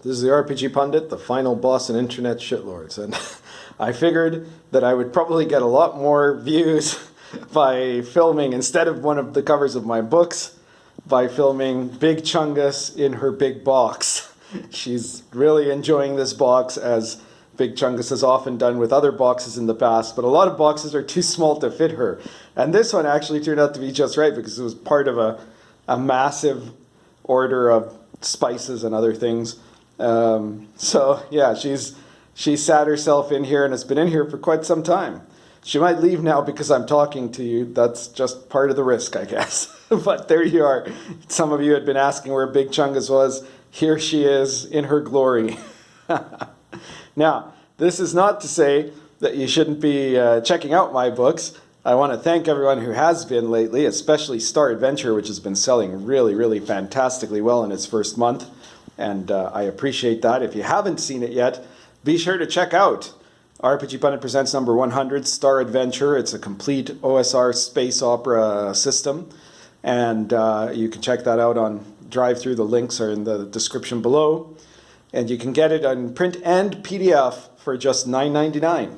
This is the RPG Pundit, the final boss in internet shitlords, and I figured that I would probably get a lot more views by filming, instead of one of the covers of my books, by filming Big Chungus in her big box. She's really enjoying this box, as Big Chungus has often done with other boxes in the past, but a lot of boxes are too small to fit her. And this one actually turned out to be just right, because it was part of a massive order of spices and other things. So yeah, she sat herself in here and has been in here for quite some time. She might leave now because I'm talking to you. That's just part of the risk, I guess. But there you are. Some of you had been asking where Big Chungus was. Here she is in her glory. Now, this is not to say that you shouldn't be checking out my books. I want to thank everyone who has been lately, especially Star Adventure, which has been selling really, really fantastically well in its first month. And I appreciate that. If you haven't seen it yet, be sure to check out RPG Pundit Presents number 100, Star Adventure. It's a complete OSR space opera system. And you can check that out on drive-thru. The links are in the description below. And you can get it on print and PDF for just $9.99.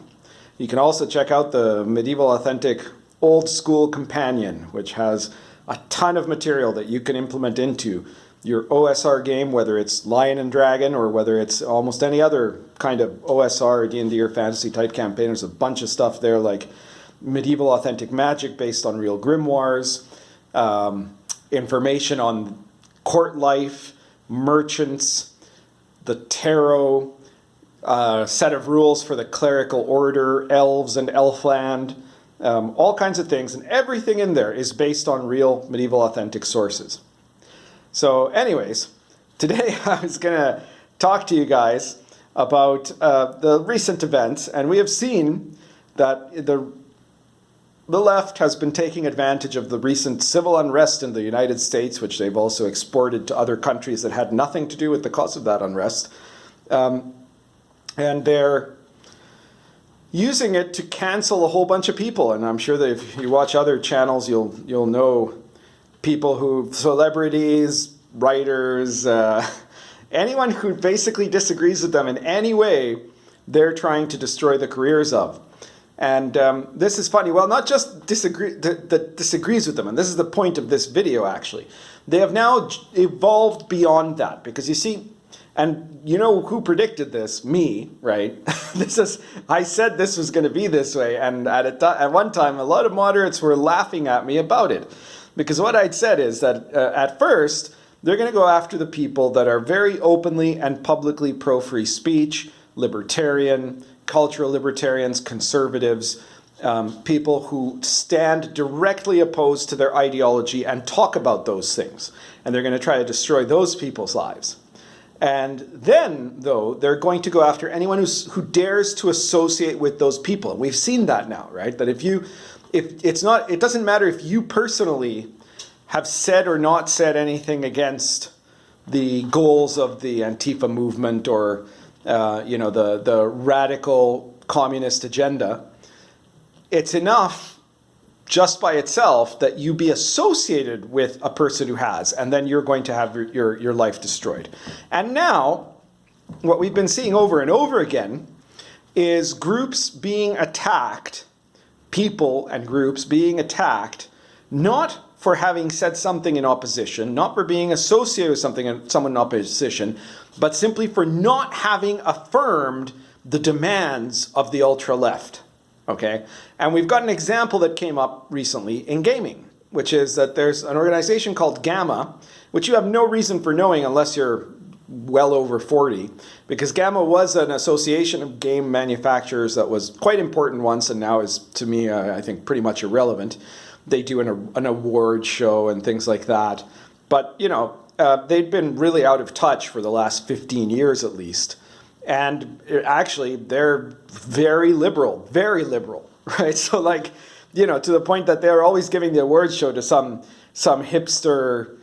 You can also check out the Medieval Authentic Old School Companion, which has a ton of material that you can implement into your OSR game, whether it's Lion and Dragon or whether it's almost any other kind of OSR or D&D or fantasy type campaign. There's a bunch of stuff there like medieval authentic magic based on real grimoires, information on court life, merchants, the tarot, set of rules for the clerical order, elves and elfland, all kinds of things. And everything in there is based on real medieval authentic sources. So anyways, today I was going to talk to you guys about the recent events, and we have seen that the left has been taking advantage of the recent civil unrest in the United States, which they've also exported to other countries that had nothing to do with the cause of that unrest. And they're using it to cancel a whole bunch of people. And I'm sure that if you watch other channels, you'll know people who, celebrities, writers, anyone who basically disagrees with them in any way, they're trying to destroy the careers of. And this is funny. Well, not just that disagrees with them, and this is the point of this video, actually. They have now evolved beyond that, because you see, and you know who predicted this? Me, right? I said this was going to be this way, and at one time, a lot of moderates were laughing at me about it. Because what I'd said is that at first, they're going to go after the people that are very openly and publicly pro-free speech, libertarian, cultural libertarians, conservatives, people who stand directly opposed to their ideology and talk about those things. And they're going to try to destroy those people's lives. And then, though, they're going to go after anyone who dares to associate with those people. And we've seen that now, right? That it doesn't matter if you personally have said or not said anything against the goals of the Antifa movement or the radical communist agenda. It's enough just by itself that you be associated with a person who has, and then you're going to have your life destroyed. And now, what we've been seeing over and over again is groups being attacked, people and groups being attacked, not for having said something in opposition, not for being associated with someone in opposition, but simply for not having affirmed the demands of the ultra-left, okay? And we've got an example that came up recently in gaming, which is that there's an organization called Gamma, which you have no reason for knowing unless you're well over 40, because Gamma was an association of game manufacturers that was quite important once and now is, to me, I think, pretty much irrelevant. They do an award show and things like that. But, they'd been really out of touch for the last 15 years at least. And actually, they're very liberal, right? So to the point that they're always giving the awards show to some hipster,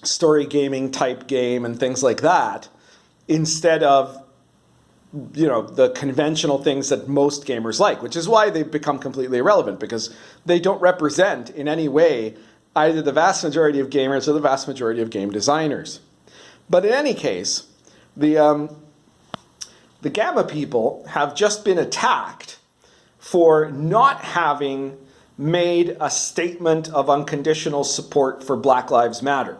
story gaming type game and things like that, instead of the conventional things that most gamers like, which is why they've become completely irrelevant, because they don't represent in any way either the vast majority of gamers or the vast majority of game designers. But in any case, the Gamma people have just been attacked for not having made a statement of unconditional support for Black Lives Matter.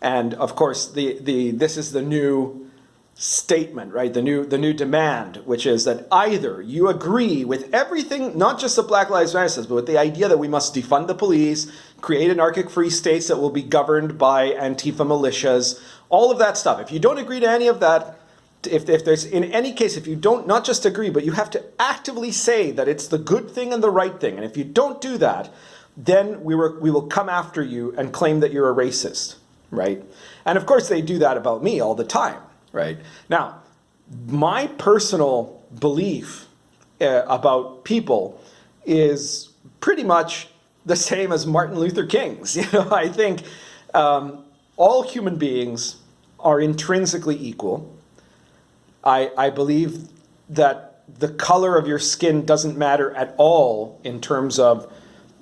And of course, this is the new statement, right? The new demand, which is that either you agree with everything, not just the Black Lives Matter says, but with the idea that we must defund the police, create anarchic-free states that will be governed by Antifa militias, all of that stuff. If you don't agree to any of that, if there's, in any case, if you don't not just agree, but you have to actively say that it's the good thing and the right thing, and if you don't do that, then we will come after you and claim that you're a racist, right? And of course they do that about me all the time, right? Now, my personal belief about people is pretty much the same as Martin Luther King's. I think all human beings are intrinsically equal. I believe that the color of your skin doesn't matter at all in terms of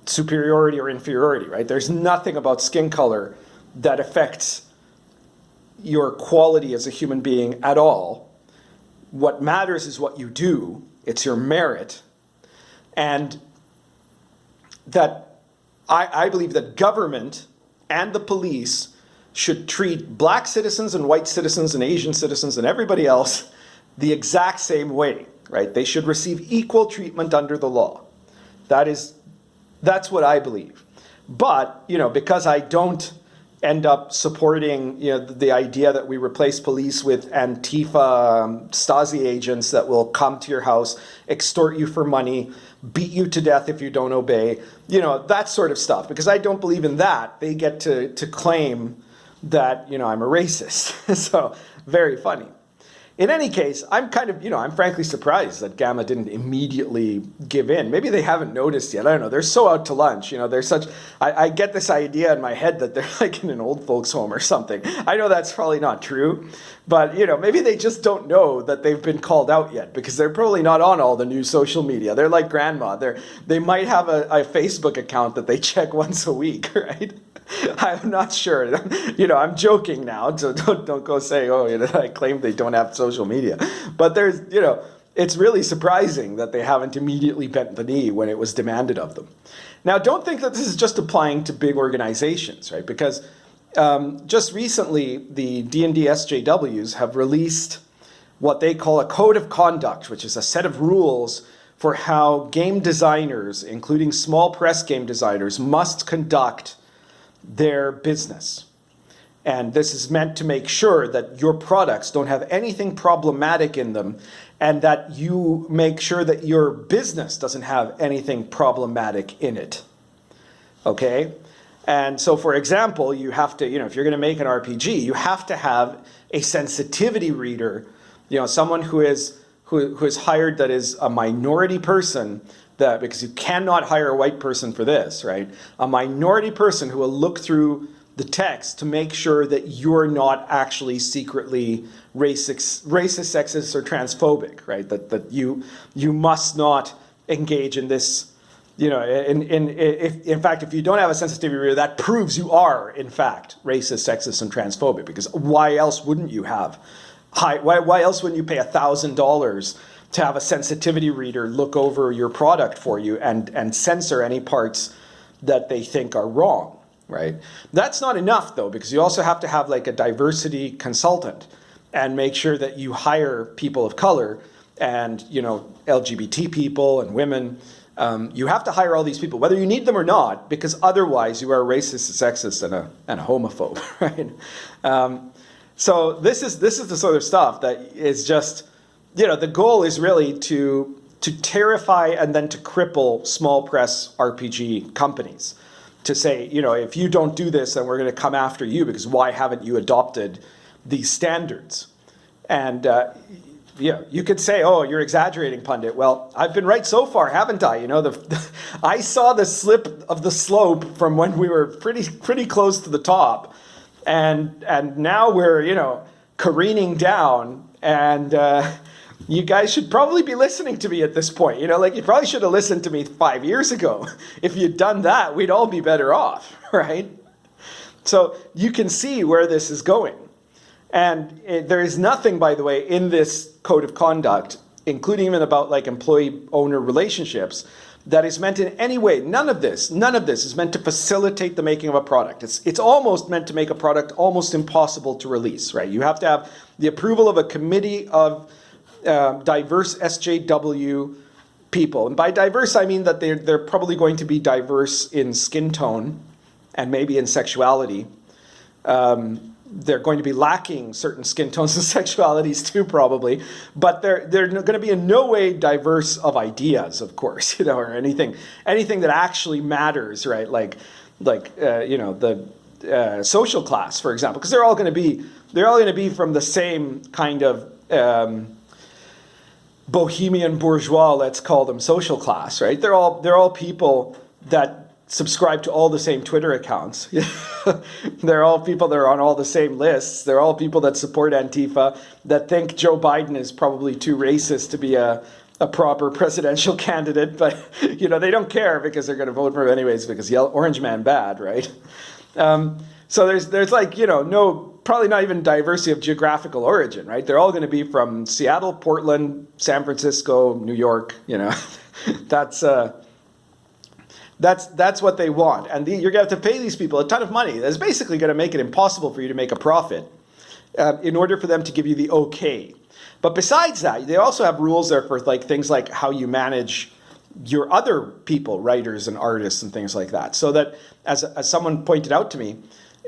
superiority or inferiority, right? There's nothing about skin color that affects your quality as a human being at all. What matters is what you do. It's your merit. And that I believe that government and the police should treat Black citizens and white citizens and Asian citizens and everybody else the exact same way, right? They should receive equal treatment under the law. That's what I believe. But, because I don't end up supporting, the idea that we replace police with Antifa Stasi agents that will come to your house, extort you for money, beat you to death if you don't obey, that sort of stuff. Because I don't believe in that. They get to claim that, I'm a racist. So, very funny. In any case, I'm kind of, I'm frankly surprised that Gamma didn't immediately give in. Maybe they haven't noticed yet. I don't know. They're so out to lunch. They're such, I get this idea in my head that they're like in an old folks home or something. I know that's probably not true, but, maybe they just don't know that they've been called out yet because they're probably not on all the new social media. They're like grandma. They might have a Facebook account that they check once a week, right? I'm not sure. I'm joking now, so don't go say, I claim they don't have social media. But there's, it's really surprising that they haven't immediately bent the knee when it was demanded of them. Now, don't think that this is just applying to big organizations, right? Because just recently, the D&D SJWs have released what they call a code of conduct, which is a set of rules for how game designers, including small press game designers, must conduct their business. And this is meant to make sure that your products don't have anything problematic in them and that you make sure that your business doesn't have anything problematic in it. Okay? And so, for example, you have to, if you're going to make an RPG, you have to have a sensitivity reader, someone who is hired that is a minority person, because you cannot hire a white person for this, right? A minority person who will look through the text to make sure that you're not actually secretly racist, sexist, or transphobic, right? That you must not engage in this, in fact, if you don't have a sensitivity reader, that proves you are, in fact, racist, sexist, and transphobic, because why else wouldn't you have? Why else wouldn't you pay $1,000 to have a sensitivity reader look over your product for you and censor any parts that they think are wrong, right? That's not enough, though, because you also have to have like a diversity consultant and make sure that you hire people of color and, LGBT people and women. You have to hire all these people, whether you need them or not, because otherwise you are a racist, a sexist, and a homophobe, right? So this is the sort of stuff that is just, the goal is really to terrify and then to cripple small press RPG companies. To say, if you don't do this, then we're going to come after you because why haven't you adopted these standards? And you could say, oh, you're exaggerating, pundit. Well, I've been right so far, haven't I? I saw the slip of the slope from when we were pretty close to the top, and now we're careening down, and you guys should probably be listening to me at this point. You probably should have listened to me 5 years ago. If you'd done that, we'd all be better off, right? So you can see where this is going. And there is nothing, by the way, in this code of conduct, including even about like employee-owner relationships, that is meant in any way, none of this is meant to facilitate the making of a product. It's almost meant to make a product almost impossible to release, right? You have to have the approval of a committee of diverse SJW people. And by diverse, I mean that they're probably going to be diverse in skin tone and maybe in sexuality. They're going to be lacking certain skin tones and sexualities too, probably, but they're going to be in no way diverse of ideas, of course, or anything that actually matters, right? Like the social class, for example, because they're all going to be from the same kind of bohemian bourgeois, let's call them, social class, right? They're all people that subscribe to all the same Twitter accounts. They're all people that are on all the same lists. They're all people that support Antifa, that think Joe Biden is probably too racist to be a proper presidential candidate, but they don't care because they're going to vote for him anyways because orange man bad, right? So there's like, no, probably not even diversity of geographical origin, right? They're all going to be from Seattle, Portland, San Francisco, New York, That's what they want. And you're going to have to pay these people a ton of money. That's basically going to make it impossible for you to make a profit in order for them to give you the okay. But besides that, they also have rules there for like things like how you manage your other people, writers and artists and things like that. So that, as someone pointed out to me,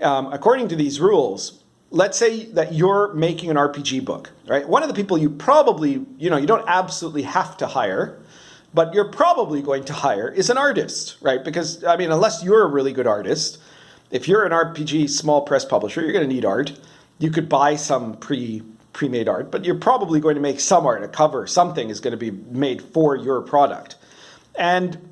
according to these rules, let's say that you're making an RPG book, right? One of the people you probably, you don't absolutely have to hire, but you're probably going to hire is an artist, right? Because, unless you're a really good artist, if you're an RPG small press publisher, you're going to need art. You could buy some pre-made art, but you're probably going to make some art, a cover, something is going to be made for your product. And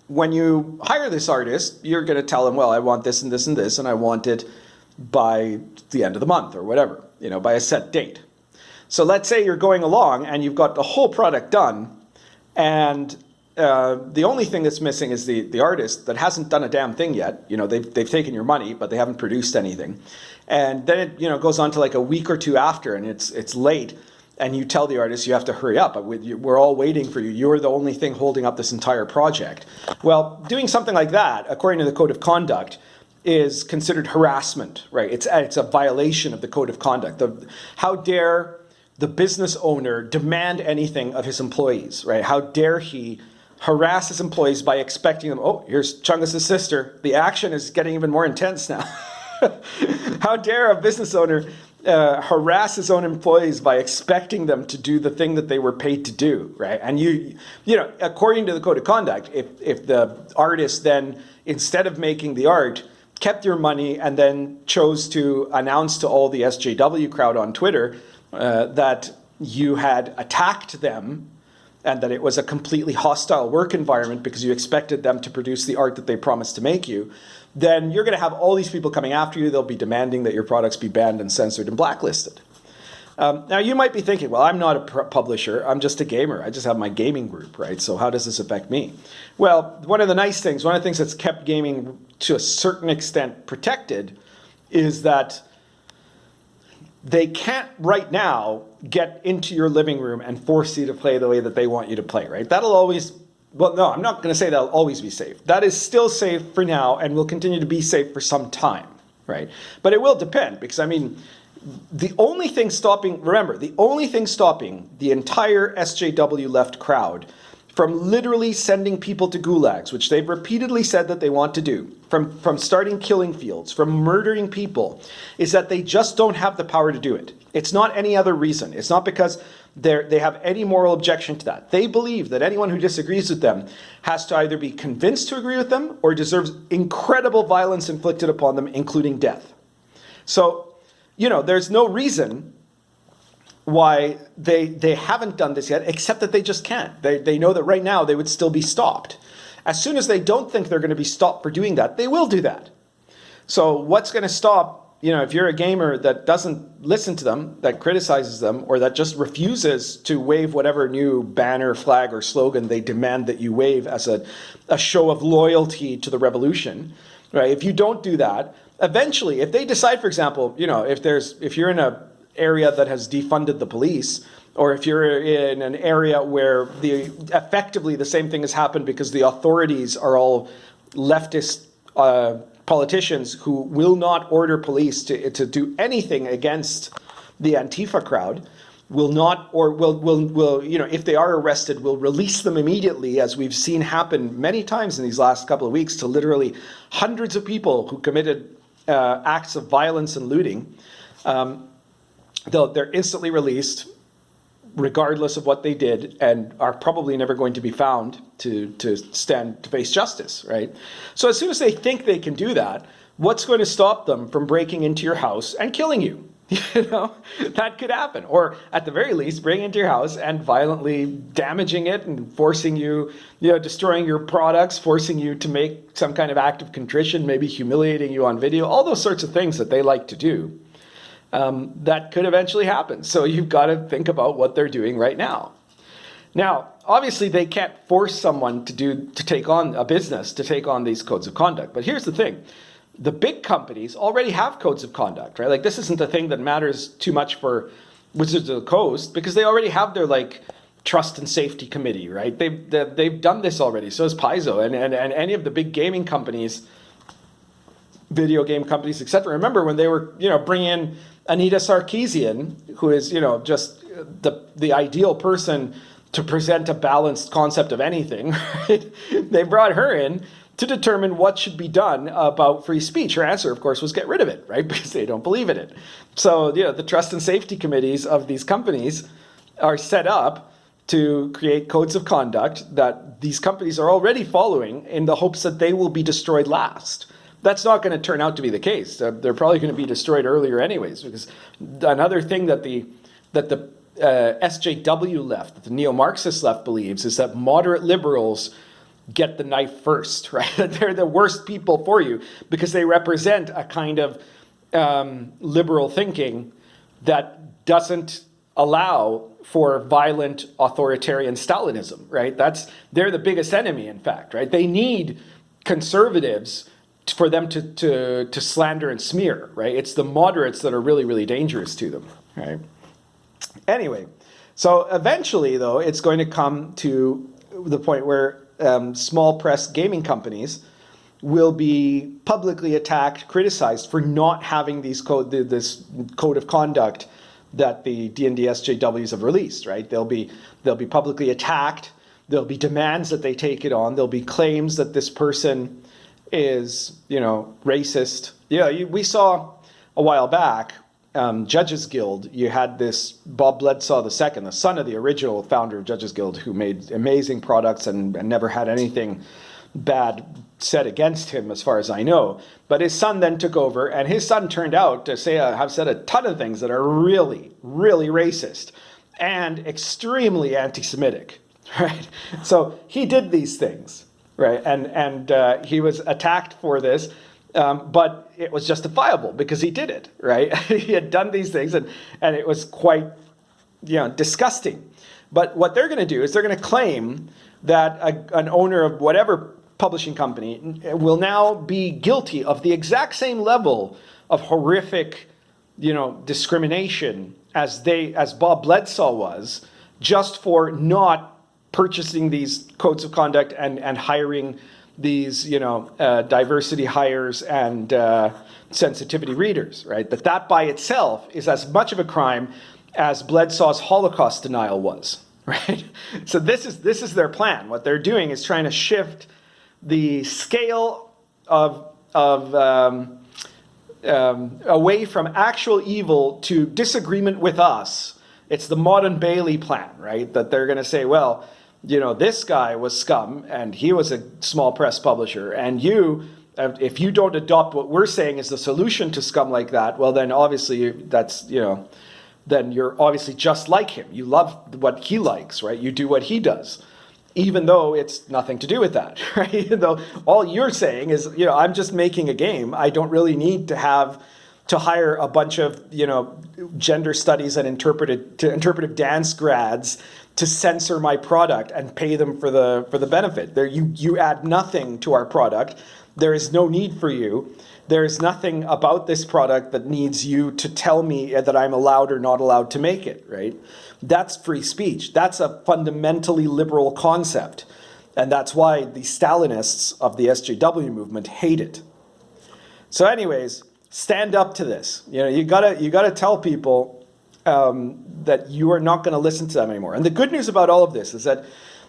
when you hire this artist, you're going to tell him, well, I want this and this and this, and I want it by the end of the month or whatever, by a set date. So let's say you're going along and you've got the whole product done, and the only thing that's missing is the artist that hasn't done a damn thing yet. They've taken your money, but they haven't produced anything. And then it goes on to like a week or two after, and it's late, and you tell the artist you have to hurry up. We're all waiting for you. You're the only thing holding up this entire project. Well, doing something like that, according to the Code of Conduct, is considered harassment, right? It's a violation of the Code of Conduct. How dare the business owner demand anything of his employees, right? How dare he harass his employees by expecting them, oh, here's Chungus' sister. The action is getting even more intense now. How dare a business owner harass his own employees by expecting them to do the thing that they were paid to do, right? And according to the Code of Conduct, if the artist then, instead of making the art, kept your money and then chose to announce to all the SJW crowd on Twitter that you had attacked them and that it was a completely hostile work environment because you expected them to produce the art that they promised to make you, then you're going to have all these people coming after you. They'll be demanding that your products be banned and censored and blacklisted. Now, you might be thinking, well, I'm not a publisher. I'm just a gamer. I just have my gaming group, right? So how does this affect me? Well, one of the things that's kept gaming to a certain extent protected is that they can't right now get into your living room and force you to play the way that they want you to play, right? That'll always, well, no, I'm not going to say that'll always be safe. That is still safe for now and will continue to be safe for some time, right? But it will depend because, the only thing stopping the entire SJW left crowd from literally sending people to gulags, which they've repeatedly said that they want to do, from starting killing fields, from murdering people, is that they just don't have the power to do it. It's not any other reason. It's not because they have any moral objection to that. They believe that anyone who disagrees with them has to either be convinced to agree with them or deserves incredible violence inflicted upon them, including death. So, there's no reason why they haven't done this yet, except that they just can't. They know that right now they would still be stopped. As soon as they don't think they're going to be stopped for doing that, they will do that. So what's going to stop, if you're a gamer that doesn't listen to them, that criticizes them, or that just refuses to wave whatever new banner, flag, or slogan they demand that you wave as a show of loyalty to the revolution, right? If you don't do that, eventually, if they decide, for example, if you're in an area that has defunded the police, or if you're in an area where effectively the same thing has happened because the authorities are all leftist politicians who will not order police to do anything against the Antifa crowd, will not, or will if they are arrested, will release them immediately, as we've seen happen many times in these last couple of weeks to literally hundreds of people who committed acts of violence and looting. They're instantly released, regardless of what they did, and are probably never going to be found to stand to face justice, right? So as soon as they think they can do that, what's going to stop them from breaking into your house and killing you? That could happen. Or at the very least, breaking into your house and violently damaging it and forcing you, destroying your products, forcing you to make some kind of act of contrition, maybe humiliating you on video, all those sorts of things that they like to do. That could eventually happen. So you've got to think about what they're doing right now. Now, obviously, they can't force someone to take on a business, to take on these codes of conduct. But here's the thing. The big companies already have codes of conduct, right? Like, this isn't a thing that matters too much for Wizards of the Coast, because they already have their, trust and safety committee, right? They've done this already. So has Paizo and any of the big gaming companies, video game companies, etc. Remember when they were, bringing in Anita Sarkeesian, who is, just the ideal person to present a balanced concept of anything, right? They brought her in to determine what should be done about free speech. Her answer, of course, was get rid of it, right? Because they don't believe in it. So, the trust and safety committees of these companies are set up to create codes of conduct that these companies are already following in the hopes that they will be destroyed last. That's not going to turn out to be the case. They're probably going to be destroyed earlier anyways, because another thing that the SJW left, that the neo-Marxist left believes, is that moderate liberals get the knife first, right? They're the worst people for you because they represent a kind of liberal thinking that doesn't allow for violent authoritarian Stalinism, right? They're the biggest enemy, in fact, right? They need conservatives for them to slander and smear, right? It's the moderates that are really, really dangerous to them, right? Anyway, so eventually, though, it's going to come to the point where small press gaming companies will be publicly attacked, criticized for not having this code of conduct that the D&D SJWs have released, right? They'll be publicly attacked. There'll be demands that they take it on. There'll be claims that this person is, racist. We saw a while back, Judges Guild, you had this Bob Bledsaw II, the son of the original founder of Judges Guild, who made amazing products and never had anything bad said against him, as far as I know. But his son then took over, and his son turned out to have said a ton of things that are really, really racist and extremely anti-Semitic, right? So he did these things, right? And he was attacked for this. But it was justifiable because he did it, right? He had done these things, and it was quite, disgusting. But what they're going to do is they're going to claim that an owner of whatever publishing company will now be guilty of the exact same level of horrific, discrimination as Bob Bledsaw was, just for not purchasing these codes of conduct and hiring these, diversity hires and sensitivity readers, right? That by itself is as much of a crime as Bledsaw's Holocaust denial was, right? So this is their plan. What they're doing is trying to shift the scale of away from actual evil to disagreement with us. It's the Maud Bailey plan, right? That they're going to say, well, this guy was scum and he was a small press publisher, and if you don't adopt what we're saying is the solution to scum like that, well, then obviously then you're obviously just like him. You love what he likes, right? You do what he does, even though it's nothing to do with that, right? Even though all you're saying is, I'm just making a game. I don't really need to hire a bunch of, gender studies and interpretive dance grads to censor my product and pay them for the benefit. You add nothing to our product. There is no need for you. There is nothing about this product that needs you to tell me that I'm allowed or not allowed to make it, right? That's free speech. That's a fundamentally liberal concept. And that's why the Stalinists of the SJW movement hate it. So anyways, stand up to this. You gotta tell people that you are not going to listen to them anymore. And the good news about all of this is that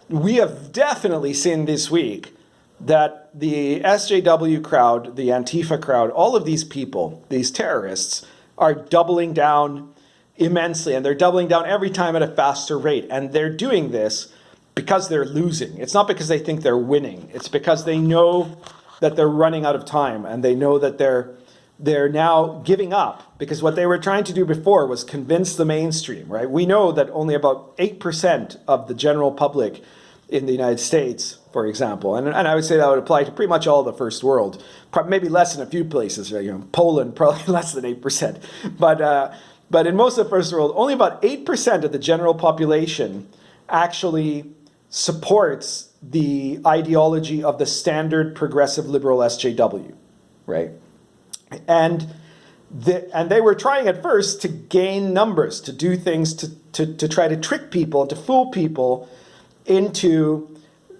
we have definitely seen this week that the SJW crowd, the Antifa crowd, all of these people, these terrorists, are doubling down immensely, and they're doubling down every time at a faster rate. And they're doing this because they're losing. It's not because they think they're winning. It's because they know that they're running out of time, and they know that they're now giving up, because what they were trying to do before was convince the mainstream, right? We know that only about 8% of the general public in the United States, for example, and I would say that would apply to pretty much all the first world, maybe less in a few places, right? Poland, probably less than 8%. But in most of the first world, only about 8% of the general population actually supports the ideology of the standard progressive liberal SJW, right? And they were trying at first to gain numbers, to do things to try to trick people, to fool people into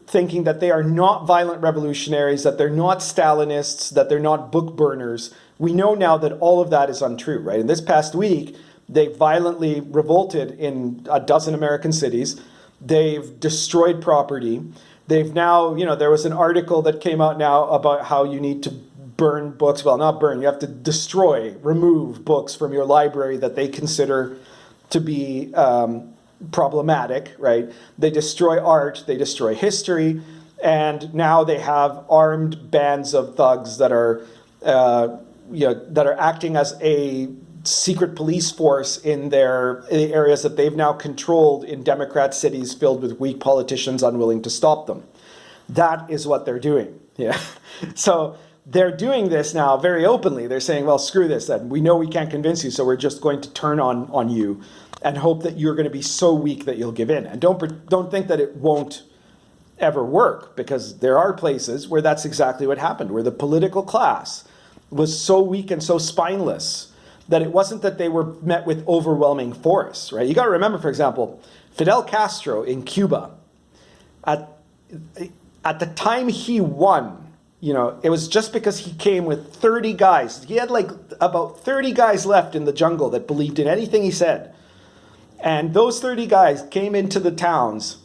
thinking that they are not violent revolutionaries, that they're not Stalinists, that they're not book burners. We know now that all of that is untrue, right? In this past week, they violently revolted in a dozen American cities. They've destroyed property. They've now, there was an article that came out now about how you need to burn books. Well, not burn, you have to destroy, remove books from your library that they consider to be problematic, right? They destroy art, they destroy history, and now they have armed bands of thugs that are, that are acting as a secret police force in the areas that they've now controlled in Democrat cities filled with weak politicians unwilling to stop them. That is what they're doing. Yeah. So they're doing this now very openly. They're saying, well, screw this then. We know we can't convince you, so we're just going to turn on you and hope that you're going to be so weak that you'll give in. And don't think that it won't ever work, because there are places where that's exactly what happened, where the political class was so weak and so spineless that it wasn't that they were met with overwhelming force, right? You got to remember, for example, Fidel Castro in Cuba, at the time he won, it was just because he came with 30 guys. He had like about 30 guys left in the jungle that believed in anything he said. And those 30 guys came into the towns,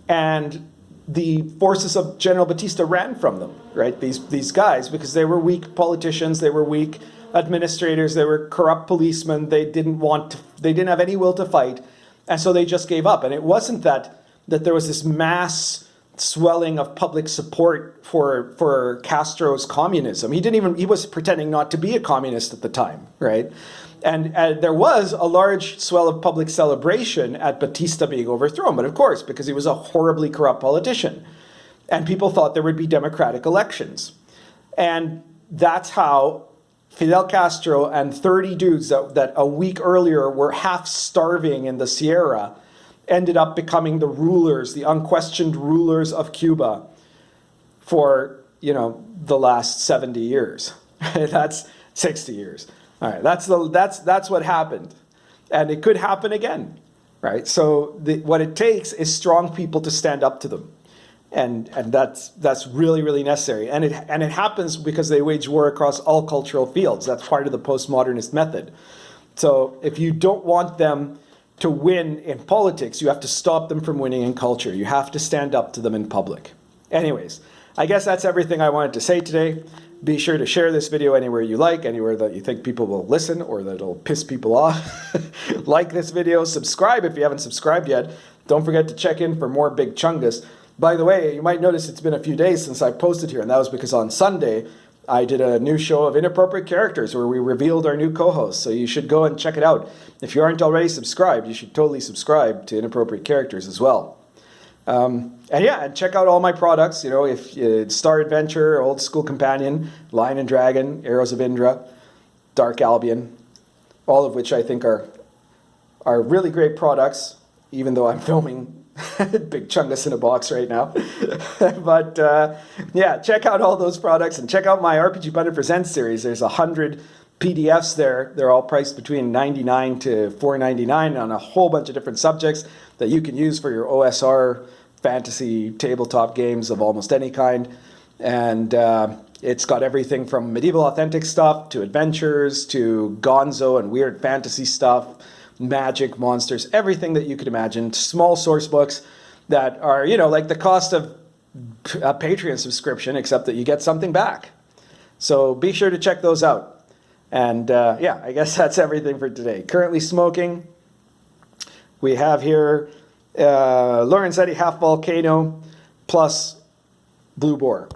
and the forces of General Batista ran from them, right? These guys, because they were weak politicians, they were weak administrators, they were corrupt policemen, they didn't have any will to fight, and so they just gave up. And it wasn't that there was this mass swelling of public support for Castro's communism. He was pretending not to be a communist at the time, right? And there was a large swell of public celebration at Batista being overthrown, but of course, because he was a horribly corrupt politician. And people thought there would be democratic elections. And that's how Fidel Castro and 30 dudes that a week earlier were half starving in the Sierra ended up becoming the rulers, the unquestioned rulers of Cuba for, the last 70 years. That's 60 years. All right, that's what happened, and it could happen again, right? So what it takes is strong people to stand up to them, and that's really, really necessary. And it happens because they wage war across all cultural fields. That's part of the postmodernist method. So if you don't want them to win in politics, you have to stop them from winning in culture. You have to stand up to them in public. Anyways, I guess that's everything I wanted to say today. Be sure to share this video anywhere you like, anywhere that you think people will listen or that it'll piss people off. Like this video, subscribe if you haven't subscribed yet. Don't forget to check in for more Big Chungus. By the way, you might notice it's been a few days since I posted here, and that was because on Sunday, I did a new show of Inappropriate Characters where we revealed our new co-host, so you should go and check it out. If you aren't already subscribed, you should totally subscribe to Inappropriate Characters as well. And check out all my products, if Star Adventure, Old School Companion, Lion and Dragon, Arrows of Indra, Dark Albion, all of which I think are really great products, even though I'm filming Big chungus in a box right now. But yeah, check out all those products and check out my RPG Bundle Presents series. There's 100 PDFs there. They're all priced between $99 to $4.99 on a whole bunch of different subjects that you can use for your OSR fantasy tabletop games of almost any kind. And it's got everything from medieval authentic stuff to adventures to gonzo and weird fantasy stuff, magic, monsters, everything that you could imagine. Small source books that are, you know, like the cost of a Patreon subscription, except that you get something back. So be sure to check those out. And yeah, I guess that's everything for today. Currently smoking. We have here Lorenzetti Half Volcano plus Blue Boar.